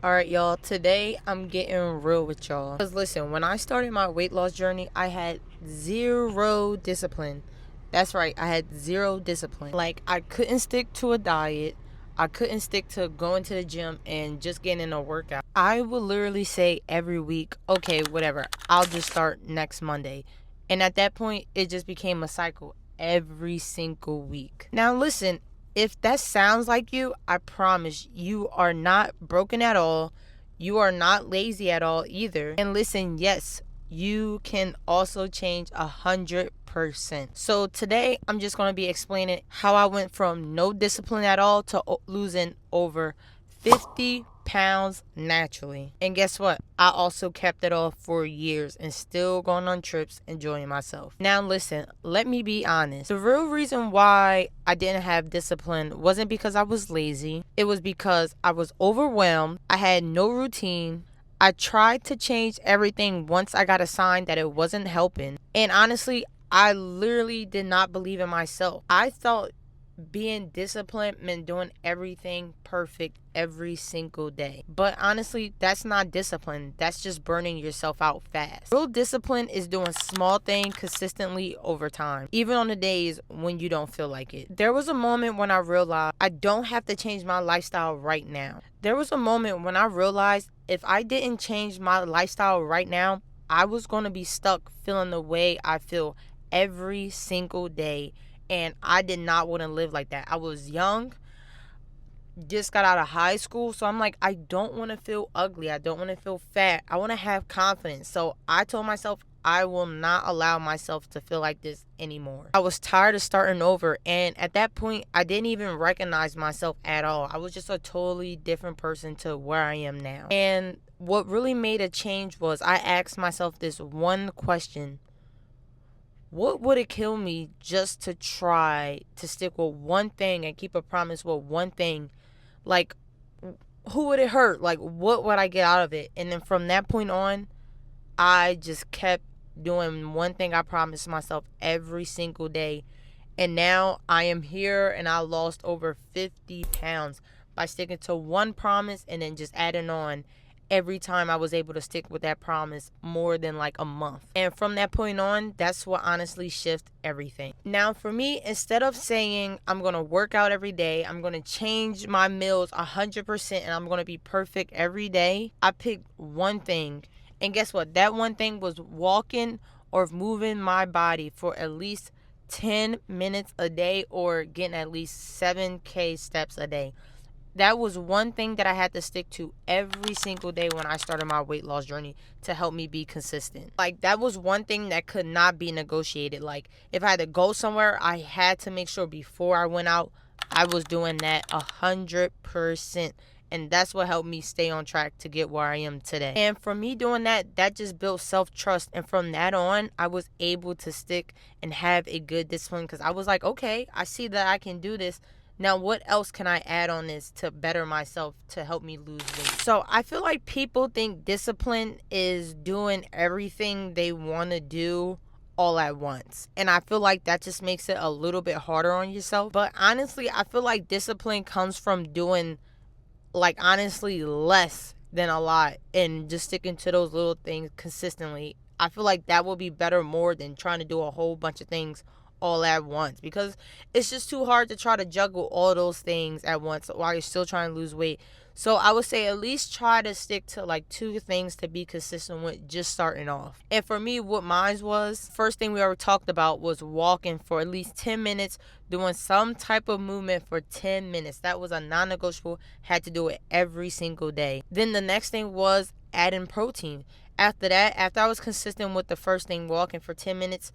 Alright, y'all, today I'm getting real with y'all. Because listen, when I started my weight loss journey, I had zero discipline. That's right, I had zero discipline. Like, I couldn't stick to a diet. I couldn't stick to going to the gym and just getting in a workout. I would literally say every week, okay, whatever, I'll just start next Monday. And at that point, it just became a cycle every single week. Now, listen, if that sounds like you, I promise you are not broken at all. You are not lazy at all either. And listen, yes, you can also change 100%. So today I'm just going to be explaining how I went from no discipline at all to losing over 50 pounds naturally. And guess what? I also kept it off for years and still going on trips, enjoying myself. Now listen, let me be honest. The real reason why I didn't have discipline wasn't because I was lazy. It was because I was overwhelmed. I had no routine. I tried to change everything once I got a sign that it wasn't helping. And honestly, I literally did not believe in myself. I thought being disciplined meant doing everything perfect every single day. But honestly, that's not discipline. That's just burning yourself out fast. Real discipline is doing small things consistently over time, even on the days when you don't feel like it. There was a moment when I realized I don't have to change my lifestyle right now. There was a moment when I realized if I didn't change my lifestyle right now, I was going to be stuck feeling the way I feel every single day. And I did not want to live like that. I was young, just got out of high school. So I'm like, I don't want to feel ugly. I don't want to feel fat. I want to have confidence. So I told myself I will not allow myself to feel like this anymore. I was tired of starting over. And at that point, I didn't even recognize myself at all. I was just a totally different person to where I am now. And what really made a change was I asked myself this one question: what would it kill me just to try to stick with one thing and keep a promise with one thing? Like, who would it hurt? Like, what would I get out of it? And then from that point on, I just kept doing one thing I promised myself every single day. And now I am here and I lost over 50 pounds by sticking to one promise and then just adding on every time I was able to stick with that promise more than like a month. And from that point on, that's what honestly shifted everything. Now for me, instead of saying I'm going to work out every day, I'm going to change my meals 100% and I'm going to be perfect every day, I picked one thing. And guess what? That one thing was walking or moving my body for at least 10 minutes a day or getting at least 7K steps a day. That was one thing that I had to stick to every single day when I started my weight loss journey to help me be consistent. Like, that was one thing that could not be negotiated. Like, if I had to go somewhere, I had to make sure before I went out, I was doing that 100%. And that's what helped me stay on track to get where I am today. And for me doing that, that just built self-trust. And from that on, I was able to stick and have a good discipline because I was like, okay, I see that I can do this. Now, what else can I add on this to better myself to help me lose weight? So I feel like people think discipline is doing everything they want to do all at once. And I feel like that just makes it a little bit harder on yourself. But honestly, I feel like discipline comes from doing, like, honestly, less than a lot and just sticking to those little things consistently. I feel like that will be better more than trying to do a whole bunch of things all at once, because it's just too hard to try to juggle all those things at once while you're still trying to lose weight. So I would say at least try to stick to like 2 things to be consistent with just starting off. And for me, what mine was, first thing we already talked about was walking for at least 10 minutes, doing some type of movement for 10 minutes. That was a non-negotiable, had to do it every single day. Then the next thing was adding protein. After that, after I was consistent with the first thing, walking for 10 minutes,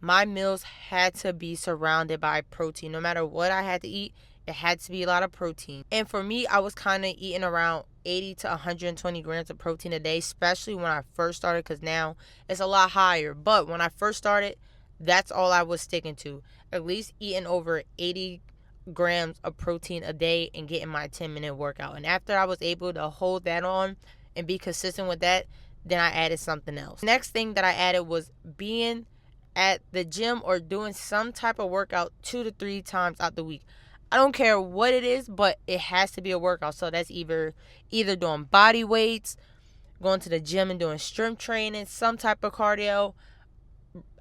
my meals had to be surrounded by protein. No matter what I had to eat, it had to be a lot of protein. And for me, I was kind of eating around 80 to 120 grams of protein a day, especially when I first started, because now it's a lot higher. But when I first started, that's all I was sticking to. At least eating over 80 grams of protein a day and getting my 10-minute workout. And after I was able to hold that on and be consistent with that, then I added something else. Next thing that I added was being at the gym or doing some type of workout 2 to 3 times out the week. I don't care what it is, but it has to be a workout. So that's either doing body weights, going to the gym and doing strength training, some type of cardio.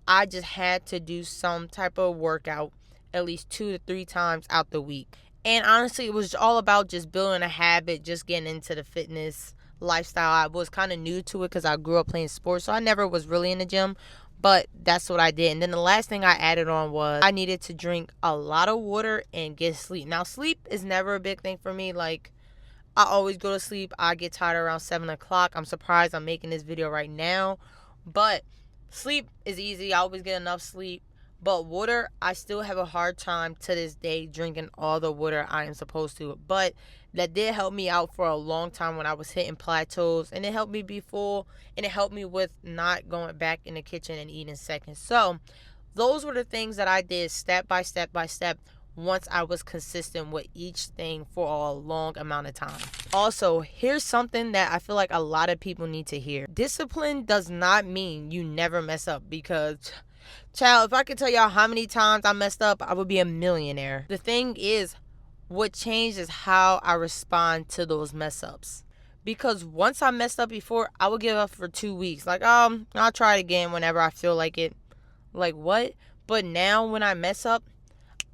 I just had to do some type of workout at least 2 to 3 times out the week. And honestly, it was all about just building a habit, just getting into the fitness lifestyle. I was kind of new to it because I grew up playing sports, so I never was really in the gym. But that's what I did. And then the last thing I added on was I needed to drink a lot of water and get sleep. Now, sleep is never a big thing for me. Like, I always go to sleep. I get tired around 7 o'clock. I'm surprised I'm making this video right now. But sleep is easy. I always get enough sleep. But water, I still have a hard time to this day drinking all the water I am supposed to. But that did help me out for a long time when I was hitting plateaus. And it helped me be full. And it helped me with not going back in the kitchen and eating seconds. So those were the things that I did step by step by step once I was consistent with each thing for a long amount of time. Also, here's something that I feel like a lot of people need to hear. Discipline does not mean you never mess up, because child, if I could tell y'all how many times I messed up, I would be a millionaire. The thing is, what changed is how I respond to those mess ups. Because once I messed up before, I would give up for 2 weeks. Like, I'll try it again whenever I feel like it. Like, what? But now when I mess up,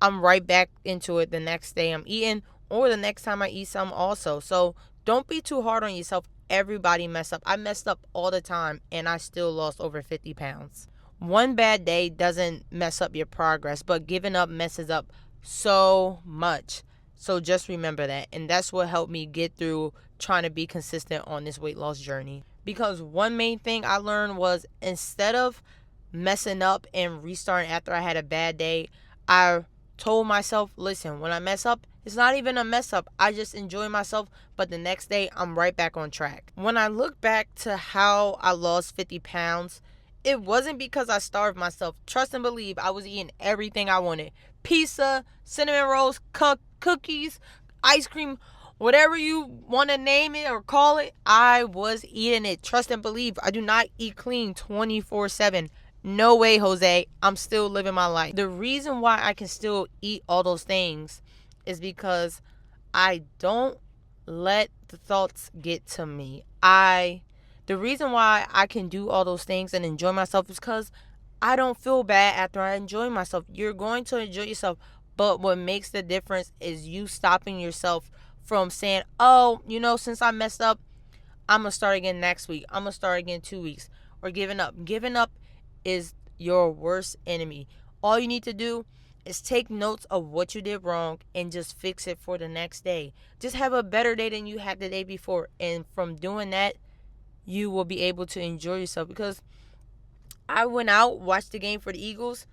I'm right back into it the next day I'm eating, or the next time I eat something also. So don't be too hard on yourself. Everybody mess up. I messed up all the time, and I still lost over 50 pounds. One bad day doesn't mess up your progress, but giving up messes up so much. So just remember that. And that's what helped me get through trying to be consistent on this weight loss journey. Because one main thing I learned was, instead of messing up and restarting after I had a bad day, I told myself, listen, when I mess up, it's not even a mess up. I just enjoy myself, but the next day I'm right back on track. When I look back to how I lost 50 pounds, it wasn't because I starved myself. Trust and believe, I was eating everything I wanted. Pizza, cinnamon rolls, cookies, ice cream, whatever you want to name it or call it, I was eating it. Trust and believe, I do not eat clean 24/7. No way, Jose. I'm still living my life. The reason why I can still eat all those things is because I don't let the thoughts get to me. The reason why I can do all those things and enjoy myself is because I don't feel bad after I enjoy myself. You're going to enjoy yourself, but what makes the difference is you stopping yourself from saying, oh, since I messed up, I'm going to start again next week. I'm going to start again 2 weeks. Or giving up. Giving up is your worst enemy. All you need to do is take notes of what you did wrong and just fix it for the next day. Just have a better day than you had the day before. And from doing that, you will be able to enjoy yourself. Because I went out, watched the game for the Eagles,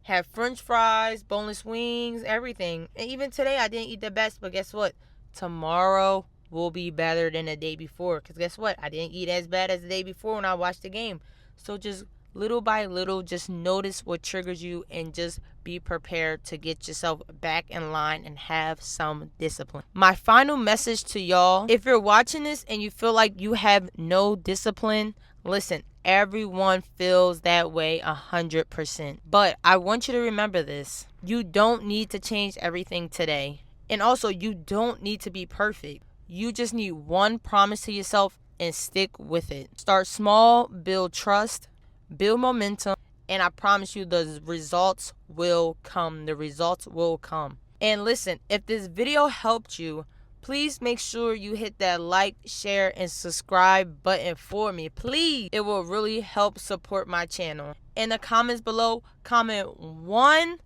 had french fries, boneless wings, everything. And even today, I didn't eat the best, but guess what? Tomorrow will be better than the day before. Because guess what? I didn't eat as bad as the day before when I watched the game. So just little by little, just notice what triggers you and just be prepared to get yourself back in line and have some discipline. My final message to y'all, if you're watching this and you feel like you have no discipline, listen, everyone feels that way 100%. But I want you to remember this. You don't need to change everything today. And also, you don't need to be perfect. You just need one promise to yourself and stick with it. Start small, build trust, build momentum, and I promise you the results will come. The results will come. And listen, if this video helped you, please make sure you hit that like, share, and subscribe button for me. Please. It will really help support my channel. In the comments below, comment one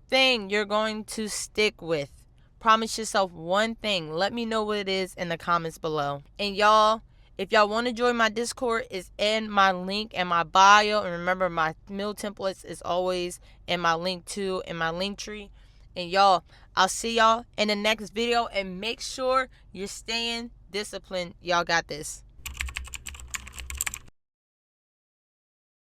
thing you're going to stick with. Promise yourself one thing. Let me know what it is in the comments below. And y'all, if y'all want to join my Discord, it's in my link in my bio. And remember, my meal templates is always in my link too, in my link tree. And y'all, I'll see y'all in the next video. And make sure you're staying disciplined. Y'all got this.